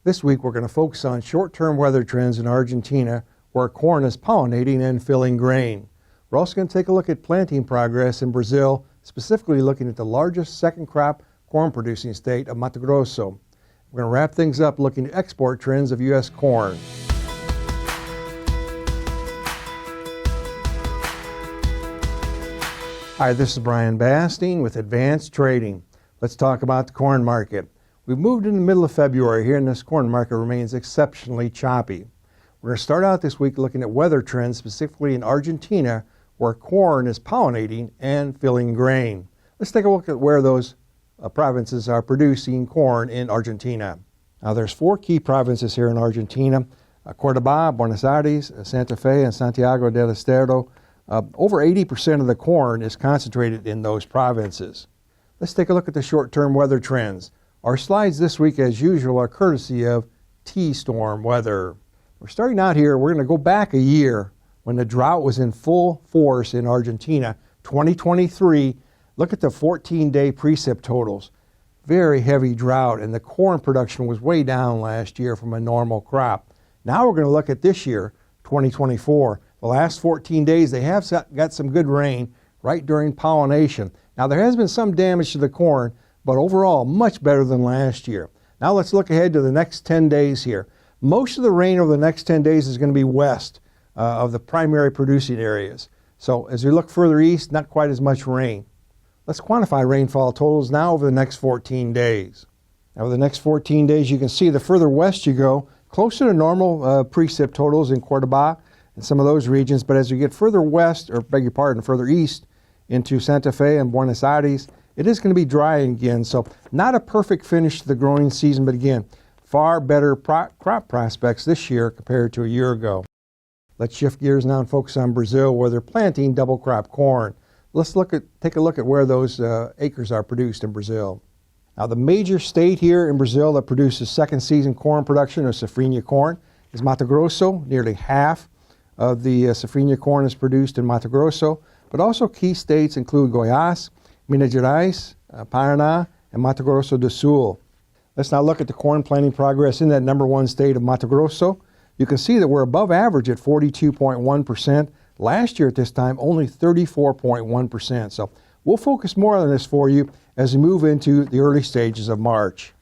This week we're going to focus on short-term weather trends in Argentina where corn is pollinating and filling grain. We're also going to take a look at planting progress in Brazil, specifically looking at the largest second crop corn producing state of Mato Grosso. We're going to wrap things up looking at export trends of U.S. corn. Hi, this is Brian Basting with Advanced Trading. Let's talk about the corn market. We've moved in the middle of February here, and this corn market remains exceptionally choppy. We're going to start out this week looking at weather trends, specifically in Argentina, where corn is pollinating and filling grain. Let's take a look at where those provinces are producing corn in Argentina. Now, there's four key provinces here in Argentina: Córdoba, Buenos Aires, Santa Fe, and Santiago del Estero. Over 80% of the corn is concentrated in those provinces. Let's take a look at the short-term weather trends. Our slides this week, as usual, are courtesy of T-Storm Weather. We're starting out here. We're going to go back a year when the drought was in full force in Argentina, 2023. Look at the 14-day precip totals. Very heavy drought, and the corn production was way down last year from a normal crop. Now we're going to look at this year, 2024. The last 14 days, they have got some good rain right during pollination. Now, there has been some damage to the corn, but overall, much better than last year. Now let's look ahead to the next 10 days here. Most of the rain over the next 10 days is going to be west of the primary producing areas. So as we look further east, not quite as much rain. Let's quantify rainfall totals now over the next 14 days. Now, over the next 14 days, you can see the further west you go, closer to normal precip totals in Córdoba and some of those regions. But as you get further west, or beg your pardon, further east into Santa Fe and Buenos Aires, it is going to be dry again, so not a perfect finish to the growing season, but again, far better crop prospects this year compared to a year ago. Let's shift gears now and focus on Brazil, where they're planting double crop corn. Let's take a look at where those acres are produced in Brazil. Now, the major state here in Brazil that produces second season corn production, or safrinha corn, is Mato Grosso. Nearly half of the safrinha corn is produced in Mato Grosso, but also key states include Goiás, Minas Gerais, Paraná, and Mato Grosso do Sul. Let's now look at the corn planting progress in that number one state of Mato Grosso. You can see that we're above average at 42.1%. Last year at this time, only 34.1%. So we'll focus more on this for you as we move into the early stages of March.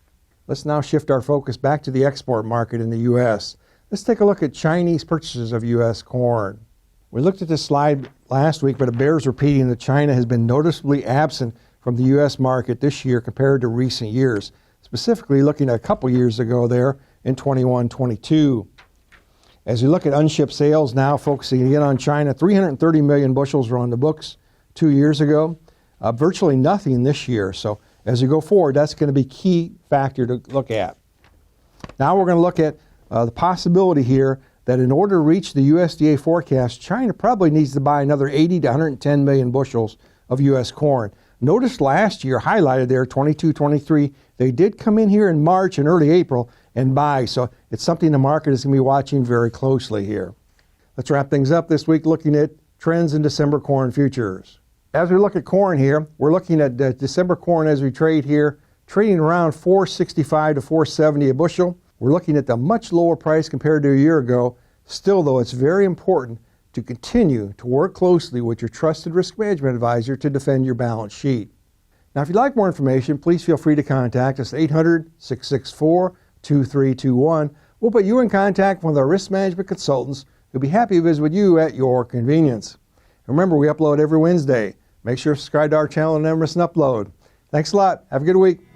Let's now shift our focus back to the export market in the U.S. Let's take a look at Chinese purchases of U.S. corn. We looked at this slide last week, but it bears repeating that China has been noticeably absent from the U.S. market this year compared to recent years, specifically looking at a couple years ago there in 21-22. As we look at unshipped sales now, focusing again on China, 330 million bushels were on the books 2 years ago, virtually nothing this year. So as we go forward, that's going to be a key factor to look at. Now we're going to look at the possibility here that in order to reach the USDA forecast, China probably needs to buy another 80 to 110 million bushels of U.S. corn. Notice last year, highlighted there, 22-23, they did come in here in March and early April and buy. So it's something the market is going to be watching very closely here. Let's wrap things up this week looking at trends in December corn futures. As we look at corn here, we're looking at December corn as we trade here, trading around $4.65 to $4.70 a bushel. We're looking at the much lower price compared to a year ago. Still, though, it's very important to continue to work closely with your trusted risk management advisor to defend your balance sheet. Now, if you'd like more information, please feel free to contact us at 800-664-2321. We'll put you in contact with our risk management consultants who'll be happy to visit with you at your convenience. And remember, we upload every Wednesday. Make sure to subscribe to our channel and never miss an upload. Thanks a lot. Have a good week.